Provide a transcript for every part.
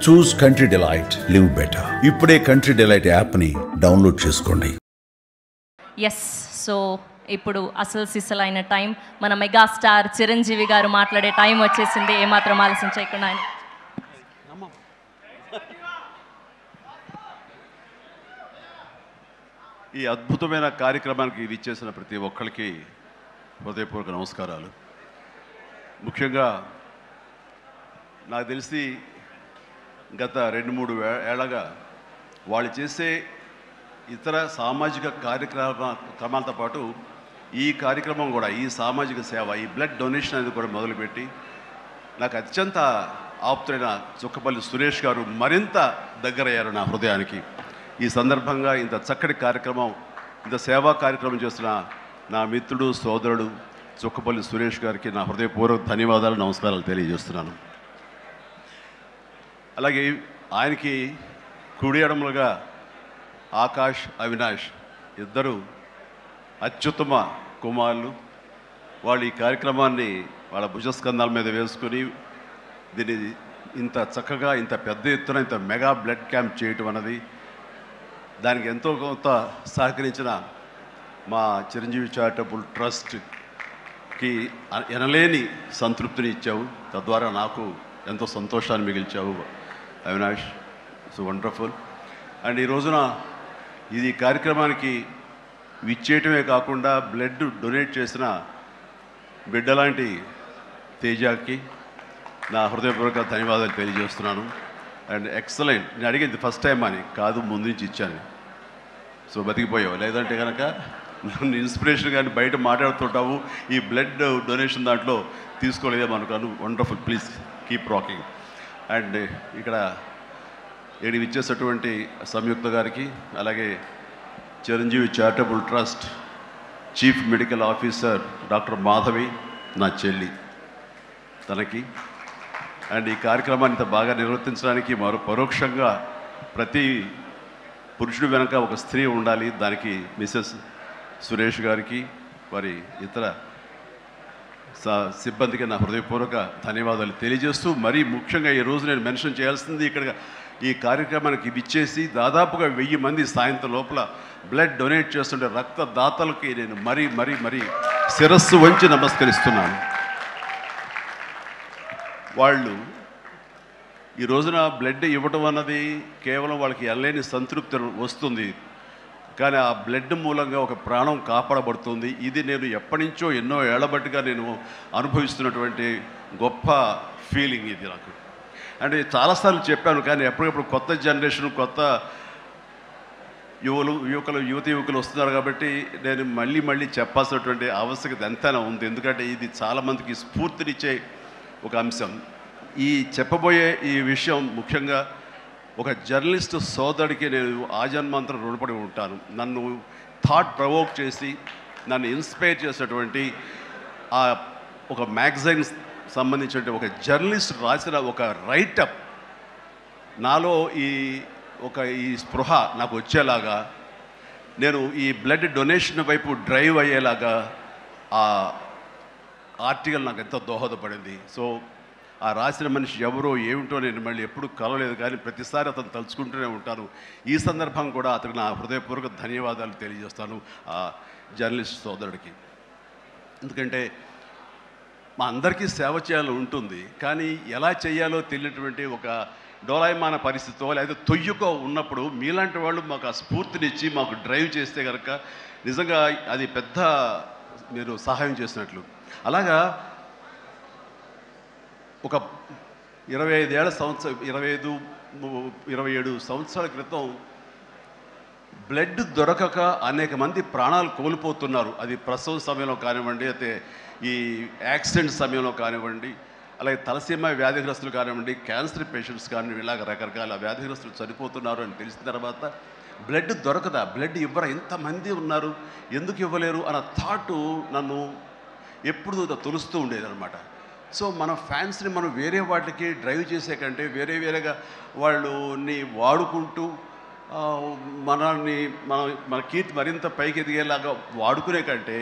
చూస్ country delight, live better. ఇప్పుడే country delight యాప్ని download చేసుకోండి. ఎస్, సో ఇప్పుడు అసలు సిసలైన టైం, మన మెగాస్టార్ చిరంజీవి గారు మాట్లాడే టైం వచ్చేసింది. ఏమాత్రం ఆలస్యం చేయకుండా ఆయన ఈ అద్భుతమైన కార్యక్రమానికి విచ్చేసిన ప్రతి ఒక్కరికి హృదయపూర్వక నమస్కారాలు. ముఖ్యంగా నాకు తెలిసి గత 2-3 ఏళ్ళగా వాళ్ళు చేసే ఇతర సామాజిక కార్యక్రమాలతో పాటు ఈ కార్యక్రమం కూడా, ఈ సామాజిక సేవ, ఈ బ్లడ్ డొనేషన్ అనేది కూడా మొదలుపెట్టి నాకు అత్యంత ఆప్తులైన చుక్కపల్లి సురేష్ గారు మరింత దగ్గరయ్యారు నా హృదయానికి. ఈ సందర్భంగా ఇంత చక్కటి కార్యక్రమం, ఇంత సేవా కార్యక్రమం చేస్తున్న నా మిత్రుడు, సోదరుడు చుక్కపల్లి సురేష్ గారికి నా హృదయపూర్వక ధన్యవాదాలు, నమస్కారాలు తెలియజేస్తున్నాను. అలాగే ఆయనకి కుడి ఎడమలుగా ఆకాష్, అవినాష్ ఇద్దరు అత్యుత్తమ కుమారులు. వాళ్ళు ఈ కార్యక్రమాన్ని వాళ్ళ భుజస్కంధాల మీద వేసుకుని దీన్ని ఇంత చక్కగా, ఇంత పెద్ద ఎత్తున, ఇంత మెగా బ్లడ్ క్యాంప్ చేయటం అన్నది, దానికి ఎంతో కొంత సహకరించిన మా చిరంజీవి చారిటబుల్ ట్రస్ట్కి ఎనలేని సంతృప్తిని ఇచ్చావు. తద్వారా నాకు ఎంతో సంతోషాన్ని మిగిల్చావు అవినాష్. So wonderful. అండ్ ఈ రోజున ఇది కార్యక్రమానికి విచ్చేయటమే కాకుండా బ్లడ్ డొనేట్ చేసిన బిడ్డలాంటి తేజాకి నా హృదయపూర్వక ధన్యవాదాలు తెలియజేస్తున్నాను. And excellent. నేను అడిగింది ఫస్ట్ టైం అని కాదు, ముందు నుంచి ఇచ్చాను. సో బతికిపోయావు, లేదంటే కనుక నన్ను ఇన్స్పిరేషన్ కానీ బయట మాట్లాడుతుంటావు, ఈ బ్లడ్ డొనేషన్ దాంట్లో తీసుకోలేదేమనుకోను. Wonderful, please keep rocking. And ఇక్కడ ఏడి ఇచ్చేసినటువంటి సంయుక్త గారికి, అలాగే Chiranjeevi charitable trust chief medical officer doctor Madhavi, నా చెల్లి, తనకి, అండ్ ఈ కార్యక్రమాన్ని ఇంత బాగా నిర్వర్తించడానికి పరోక్షంగా ప్రతి పురుషుడు వెనక ఒక స్త్రీ ఉండాలి, దానికి మిసెస్ సురేష్ గారికి, వారి ఇతర సిబ్బందికి నా హృదయపూర్వక ధన్యవాదాలు తెలియజేస్తూ, మరీ ముఖ్యంగా ఈరోజు నేను మెన్షన్ చేయాల్సింది, ఇక్కడ ఈ కార్యక్రమానికి విచ్చేసి దాదాపుగా 1000 మంది సాయంత్రం లోపల బ్లడ్ డొనేట్ చేస్తుంటే రక్తదాతలకి నేను మరీ మరీ మరీ శిరస్సు వంచి నమస్కరిస్తున్నాను. వాళ్ళు ఈ రోజున బ్లడ్ ఇవ్వటం అన్నది కేవలం వాళ్ళకి ఎనలేని సంతృప్తి వస్తుంది, కానీ ఆ బ్లడ్ మూలంగా ఒక ప్రాణం కాపాడబడుతుంది. ఇది నేను ఎప్పటి నుంచో ఎన్నో ఏళ్లబట్టిగా నేను అనుభవిస్తున్నటువంటి గొప్ప ఫీలింగ్ ఇది నాకు. అంటే చాలాసార్లు చెప్పాను, కానీ ఎప్పటికప్పుడు కొత్త జనరేషన్, కొత్త యువకులు వస్తున్నారు కాబట్టి నేను మళ్ళీ చెప్పాల్సినటువంటి ఆవశ్యకత ఎంతైనా ఉంది. ఎందుకంటే ఇది చాలామందికి స్ఫూర్తినిచ్చే ఒక అంశం. ఈ చెప్పబోయే ఈ విషయం ముఖ్యంగా ఒక జర్నలిస్టు సోదరుడికి నేను ఆజన్మాంతరం రుణపడి ఉంటాను. నన్ను థాట్ ప్రవోక్ చేసి నన్ను ఇన్స్పైర్ చేసినటువంటి ఆ ఒక మ్యాగజైన్ సంబంధించిన ఒక జర్నలిస్ట్ రాసిన ఒక రైటప్ నాలో ఈ స్పృహ నాకు వచ్చేలాగా, నేను ఈ బ్లడ్ డొనేషన్ వైపు డ్రైవ్ అయ్యేలాగా ఆ ఆర్టికల్ నాకు ఎంతో దోహదపడింది. సో ఆ రాసిన మనిషి ఎవరో ఏమిటో నేను మళ్ళీ ఎప్పుడు కలవలేదు, కానీ ప్రతిసారి అతను తలుచుకుంటూనే ఉంటాను. ఈ సందర్భం కూడా అతనికి నా హృదయపూర్వక ధన్యవాదాలు తెలియజేస్తాను ఆ జర్నలిస్ట్ సోదరుడికి. ఎందుకంటే మా అందరికీ సేవ చేయాలని ఉంటుంది, కానీ ఎలా చేయాలో తెలియనటువంటి ఒక డోలాయమాన పరిస్థితితో లేదా తొయ్యుకో ఉన్నప్పుడు మీలాంటి వాళ్ళు మాకు ఆ స్ఫూర్తినిచ్చి మాకు డ్రైవ్ చేస్తే కనుక నిజంగా అది పెద్ద మీరు సహాయం చేసినట్లు. అలాగా ఒక 27 సంవత్సరాల క్రితం బ్లడ్ దొరకక అనేక మంది ప్రాణాలు కోల్పోతున్నారు. అది ప్రసవ సమయంలో కానివ్వండి, అయితే ఈ యాక్సిడెంట్ సమయంలో కానివ్వండి, అలాగే తలసీమ వ్యాధిగ్రస్తులు కానివ్వండి, క్యాన్సర్ పేషెంట్స్ కానివ్వండి, ఇలాగ రకరకాల వ్యాధిగ్రస్తులు చనిపోతున్నారు అని తెలిసిన తర్వాత బ్లడ్ దొరకదా, బ్లడ్ ఇవ్వరా, ఎంతమంది ఉన్నారు, ఎందుకు ఇవ్వలేరు అన్న థాటు నన్ను ఎప్పుడు తొలుస్తూ ఉండేదన్నమాట. సో మన ఫ్యాన్స్ని మనం వేరే వాటికి డ్రైవ్ చేసే కంటే వేరేగా వాళ్ళని వాడుకుంటూ మన కీర్తి మరింత పైకి ఎదిగేలాగా వాడుకునే కంటే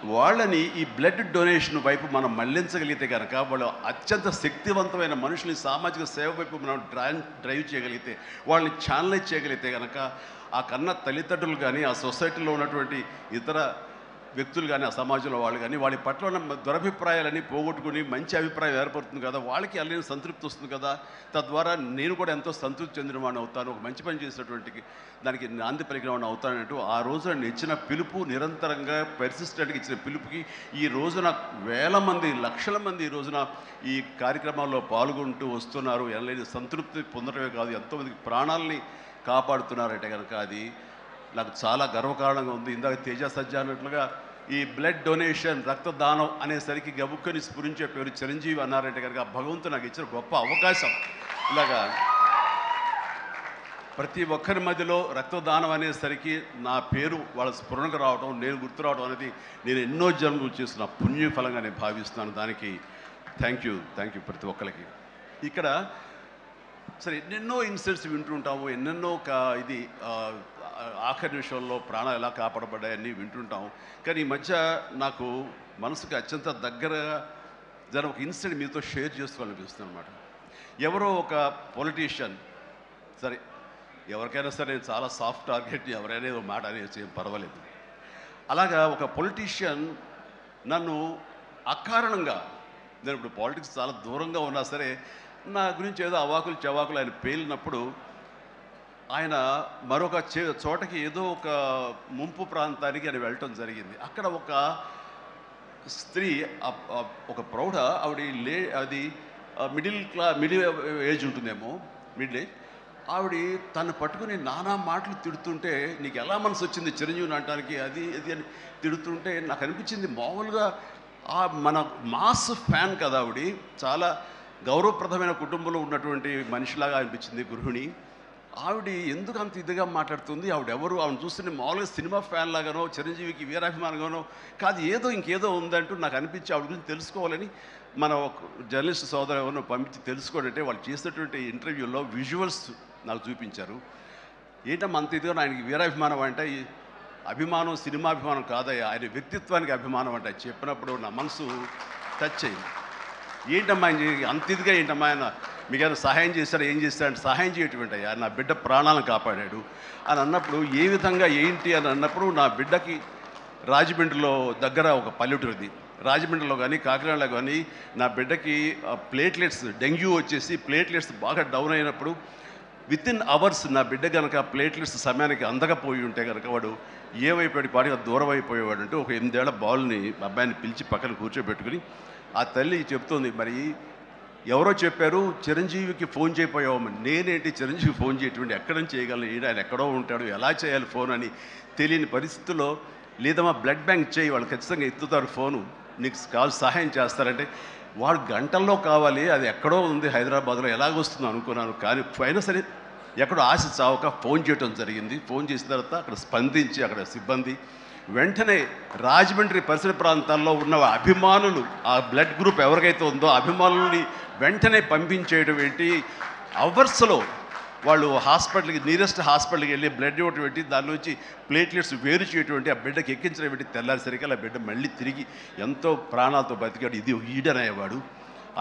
వాళ్ళని ఈ బ్లడ్ డొనేషన్ వైపు మనం మళ్లించగలిగితే కనుక వాళ్ళు అత్యంత శక్తివంతమైన మనుషుల్ని సామాజిక సేవ వైపు మనం డ్రైవ్ చేయగలిగితే, వాళ్ళని ఛానలైజ్ చేయగలిగితే కనుక ఆ కన్న తల్లిదండ్రులు కానీ, ఆ సొసైటీలో ఉన్నటువంటి ఇతర వ్యక్తులు కానీ, ఆ సమాజంలో వాళ్ళు కానీ వాళ్ళ పట్ల ఉన్న దురభిప్రాయాలని పోగొట్టుకుని మంచి అభిప్రాయం ఏర్పడుతుంది కదా, వాళ్ళకి అల్లని సంతృప్తి వస్తుంది కదా, తద్వారా నేను కూడా ఎంతో సంతృప్తి చెందినవాడిని అవుతాను, ఒక మంచి పని చేసినటువంటి దానికి నాంది పలికినవాడిని అవుతానంటూ ఆ రోజు నన్ను ఇచ్చిన పిలుపు, నిరంతరంగా పెర్సిస్టెంట్గా ఇచ్చిన పిలుపుకి ఈ రోజున వేల మంది, లక్షల మంది ఈ రోజున ఈ కార్యక్రమాల్లో పాల్గొంటూ వస్తున్నారు. ఎనలేని సంతృప్తి పొందడమే కాదు, ఎంతోమందికి ప్రాణాలని కాపాడుతున్నారంటే కనుక అది నాకు చాలా గర్వకారణంగా ఉంది. ఇందాక తేజ సజ్జ అన్నట్లుగా ఈ బ్లడ్ డొనేషన్, రక్తదానం అనేసరికి గబుక్కని స్ఫురించే పేరు చిరంజీవి అన్నారంటే కనుక భగవంతుడు నాకు ఇచ్చిన గొప్ప అవకాశం. ఇలాగా ప్రతి ఒక్కరి మధ్యలో రక్తదానం అనేసరికి నా పేరు వాళ్ళ స్ఫురణకు రావడం, నేను గుర్తు రావడం అనేది నేను ఎన్నో జన్మలు చేసిన పుణ్యఫలంగా నేను భావిస్తున్నాను. దానికి థ్యాంక్ యూ ప్రతి ఒక్కరికి. ఇక్కడ సరే ఎన్నెన్నో ఇన్సిడెంట్స్ వింటుంటాము, ఎన్నెన్నో ఇది ఆఖరి నిమిషంలో ప్రాణాలు ఎలా కాపాడబడ్డాయని వింటుంటాం. కానీ ఈ మధ్య నాకు మనసుకు అత్యంత దగ్గరగా జరిగిన ఒక ఇన్సిడెంట్ మీతో షేర్ చేసుకోవాలనిపిస్తుంది అనమాట. ఎవరో ఒక పొలిటీషియన్, సరే ఎవరికైనా సరే చాలా సాఫ్ట్ టార్గెట్, ఎవరైనా ఏదో మాట అనేసి ఏం పర్వాలేదు. అలాగా ఒక పొలిటీషియన్ నన్ను అకారణంగా, నేను ఇప్పుడు పాలిటిక్స్ చాలా దూరంగా ఉన్నా సరే నా గురించి ఏదో అవాకులు చవాకులు ఆయన పేలినప్పుడు ఆయన మరొక చోటకి ఏదో ఒక ముంపు ప్రాంతానికి ఆయన వెళ్ళటం జరిగింది. అక్కడ ఒక స్త్రీ, ఒక ప్రౌఢ ఆవిడ అది మిడిల్ ఏజ్ ఉంటుందేమో, మిడిల్ ఏజ్ ఆవిడ తను పట్టుకుని నానా మాటలు తిడుతుంటే, నీకు ఎలా మనసు వచ్చింది చిరంజీవిని అనటానికి, అది ఇది అని తిడుతుంటే నాకు అనిపించింది మామూలుగా మన మాస్ ఫ్యాన్ కదా ఆవిడ, చాలా గౌరవప్రదమైన కుటుంబంలో ఉన్నటువంటి మనిషిలాగా అనిపించింది గృహిణి. ఆవిడ ఎందుకు అంత ఇదిగా మాట్లాడుతుంది, ఆవిడెవరు, ఆవిడ చూస్తుంటే మామూలుగా సినిమా ఫ్యాన్ లాగానో చిరంజీవికి వీరాభిమానంగానో కాదు, ఏదో ఇంకేదో ఉందంటూ నాకు అనిపించి ఆవిడ గురించి తెలుసుకోవాలని మన ఒక జర్నలిస్ట్ సోదరు ఎవరినో పంపించి తెలుసుకోవాలంటే వాళ్ళు చేసినటువంటి ఇంటర్వ్యూలో విజువల్స్ నాకు చూపించారు. ఏంటమ్మా అంత ఇదిగా, ఆయనకి వీరాభిమానం అంటే అభిమానం సినిమాభిమానం కాదయ్యా, ఆయన వ్యక్తిత్వానికి అభిమానం అంటే చెప్పినప్పుడు నా మనసు టచ్ అయింది. ఏంటమ్మా అంత ఇదిగా, ఏంటమ్మా ఆయన మీకు ఏమైనా సహాయం చేశాడు, ఏం చేశాడంటే సహాయం చేయటువంటి అయ్యా నా బిడ్డ ప్రాణాలను కాపాడాడు అని అన్నప్పుడు, ఏ విధంగా ఏంటి అని అన్నప్పుడు, నా బిడ్డకి రాజమండ్రిలో దగ్గర ఒక పల్లెటూరుది, రాజమండ్రిలో కానీ కాకినాడలో కానీ నా బిడ్డకి ప్లేట్లెట్స్, డెంగ్యూ వచ్చేసి ప్లేట్లెట్స్ బాగా డౌన్ అయినప్పుడు వితిన్ అవర్స్ నా బిడ్డ కనుక ప్లేట్లెట్స్ సమయానికి అందకపోయి ఉంటే కనుక వాడు ఏమైపోయాడు, పాటిగా దూరం అయిపోయేవాడు. అంటే ఒక 8 ఏళ్ల బాలుని అబ్బాయిని పిలిచి పక్కన కూర్చోబెట్టుకుని ఆ తల్లి చెప్తోంది, మరి ఎవరో చెప్పారు చిరంజీవికి ఫోన్ చేయపోయావమ్మని. నేనేంటి చిరంజీవి ఫోన్ చేయటువంటి, ఎక్కడ నుంచి చేయగలను, ఆయన ఎక్కడో ఉంటాడు, ఎలా చేయాలి ఫోన్ అని తెలియని పరిస్థితుల్లో, లేదమ్మా బ్లడ్ బ్యాంక్ చేయి, వాళ్ళు ఖచ్చితంగా ఎత్తుతారు ఫోను, నీకు కావాలి సహాయం చేస్తారంటే, వాడు గంటల్లో కావాలి, అది ఎక్కడో ఉంది హైదరాబాద్లో, ఎలాగొస్తుందో అనుకున్నాను. కానీ అయినా సరే ఎక్కడో ఆశ చావక ఫోన్ చేయడం జరిగింది. ఫోన్ చేసిన తర్వాత అక్కడ స్పందించి అక్కడ సిబ్బంది వెంటనే రాజమండ్రి పరిసర ప్రాంతాల్లో ఉన్న అభిమానులు, ఆ బ్లడ్ గ్రూప్ ఎవరికైతే ఉందో అభిమానుల్ని వెంటనే పంపించేయడం ఏంటి, అవర్స్లో వాళ్ళు హాస్పిటల్కి, నియరెస్ట్ హాస్పిటల్కి వెళ్ళి బ్లడ్ ఇవ్వటం ఏంటి, దాని నుంచి ప్లేట్లెట్స్ వేరు చేయటువంటి, ఆ బిడ్డకి ఎక్కించడం ఏంటి, తెల్లారిసరికి ఆ బిడ్డ మళ్ళీ తిరిగి ఎంతో ప్రాణాలతో బతికాడు. ఇది ఈడనయ్యేవాడు.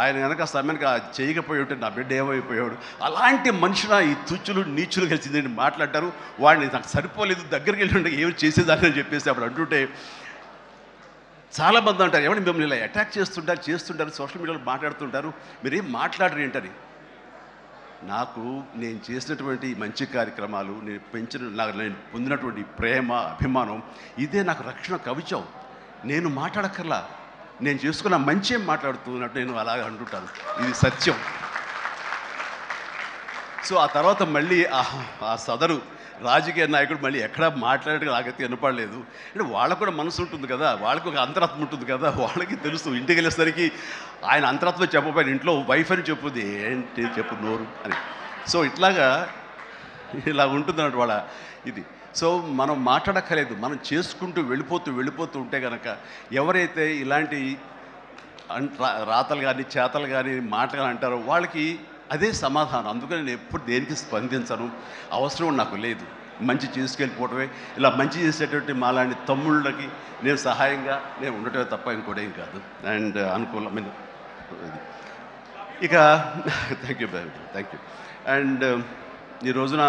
ఆయన కనుక సమయానికి చేయకపోయి ఉంటే నా బిడ్డ ఏమైపోయాడు. అలాంటి మనుషుల ఈ తుచ్చులు నీచులు కలిసిందని మాట్లాడతారు. వాడిని నాకు సరిపోలేదు, దగ్గరికి వెళ్ళి ఉంటే ఏమి చేసేదాన్ని అని చెప్పేసి అప్పుడు అంటుంటే చాలామంది అంటారు, ఎవరిని మిమ్మల్ని ఇలా అటాక్ చేస్తుంటారు సోషల్ మీడియాలో మాట్లాడుతుంటారు, మీరేం మాట్లాడరు ఏంటని. నాకు నేను చేసినటువంటి మంచి కార్యక్రమాలు, నేను పొందినటువంటి ప్రేమ, అభిమానం, ఇదే నాకు రక్షణ కవచం. నేను మాట్లాడక్కర్లా, నేను చేసుకున్న మంచి ఏం మాట్లాడుతున్నట్టు నేను అలాగ అంటుంటాను. ఇది సత్యం. సో ఆ తర్వాత మళ్ళీ ఆ సదరు రాజకీయ నాయకుడు మళ్ళీ ఎక్కడా మాట్లాడేట్టుగా నాకైతే వినపడలేదు. అంటే వాళ్ళకు కూడా మనసు ఉంటుంది కదా, వాళ్ళకు ఒక అంతరాత్మ ఉంటుంది కదా, వాళ్ళకి తెలుసు. ఇంటికి వెళ్ళేసరికి ఆయన అంతరాత్మ చెప్పబోయిన ఇంట్లో వైఫ్ అని చెప్పుద్ది, ఏంటి చెప్పు నోరు అని. సో ఇలా ఉంటుంది అన్నట్టు వాళ్ళ ఇది. సో మనం మాట్లాడక్కర్లేదు, మనం చేసుకుంటూ వెళ్ళిపోతూ ఉంటే కనుక ఎవరైతే ఇలాంటి రాతలు కానీ చేతలు కానీ మాటలు అంటారో వాళ్ళకి అదే సమాధానం. అందుకని నేను ఎప్పుడు దేనికి స్పందించను, అవసరం నాకు లేదు. మంచి చేసుకెళ్ళిపోవటమే, ఇలా మంచి చేసేటువంటి మాలాంటి తమ్ముళ్ళకి నేను సహాయంగా నేను ఉండటమే తప్ప ఇంకోటి ఏం కాదు. అండ్ అనుకూలమైన ఇక thank you thank you. And ఈ రోజున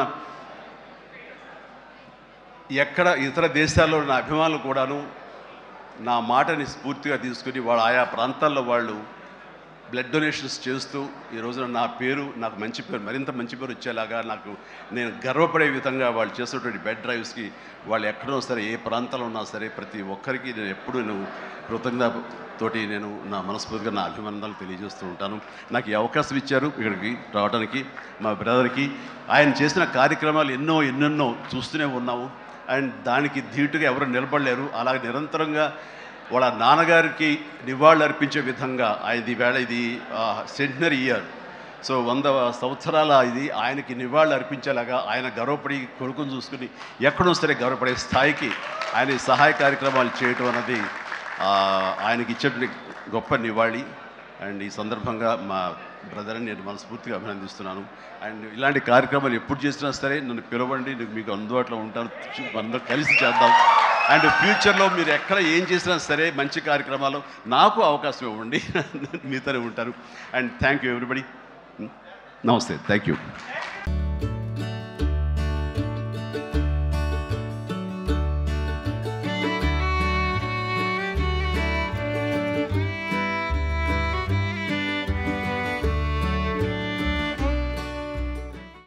ఎక్కడ ఇతర దేశాల్లో నా అభిమానులు కూడాను నా మాటని స్ఫూర్తిగా తీసుకుని వాళ్ళు ఆయా ప్రాంతాల్లో వాళ్ళు బ్లడ్ డొనేషన్స్ చేస్తూ ఈ రోజున నా పేరు, నాకు మంచి పేరు, మరింత మంచి పేరు వచ్చేలాగా నాకు నేను గర్వపడే విధంగా వాళ్ళు చేసేటువంటి బెడ్ డ్రైవ్స్కి వాళ్ళు ఎక్కడో సరే ఏ ప్రాంతంలో ఉన్నా సరే ప్రతి ఒక్కరికి నేను ఎప్పుడు నేను కృతజ్ఞతతోటి నేను నా మనస్ఫూర్తిగా నా అభినందనలు తెలియజేస్తూ ఉంటాను. నాకు ఈ అవకాశం ఇచ్చారు ఇక్కడికి రావడానికి మా బ్రదర్కి. ఆయన చేసిన కార్యక్రమాలు ఎన్నెన్నో చూస్తూనే ఉన్నాము. అండ్ దానికి ధీటుగా ఎవరు నిలబడలేరు. అలాగే నిరంతరంగా వాళ్ళ నాన్నగారికి నివాళులు అర్పించే విధంగా ఇది వేళ ఇది సెంటనరీ ఇయర్, సో 100 సంవత్సరాల ఇది ఆయనకి నివాళులు అర్పించేలాగా ఆయన గర్వపడి కొడుకుని చూసుకుని ఎక్కడో సరే గర్వపడే స్థాయికి ఆయన సహాయ కార్యక్రమాలు చేయటం అన్నది ఆయనకి ఇచ్చే గొప్ప నివాళి. అండ్ ఈ సందర్భంగా మా బ్రదర్ని నేను మనస్ఫూర్తిగా అభినందిస్తున్నాను. అండ్ ఇలాంటి కార్యక్రమాలు ఎప్పుడు చేసినా సరే నన్ను పిలవండి, మీకు అందుబాటులో ఉంటాను, అందరూ కలిసి చేద్దాం. అండ్ ఫ్యూచర్లో మీరు ఎక్కడ ఏం చేసినా సరే మంచి కార్యక్రమాలు నాకు అవకాశం ఇవ్వండి, మీతోనే ఉంటారు. And thank you everybody. నమస్తే, థ్యాంక్ యూ.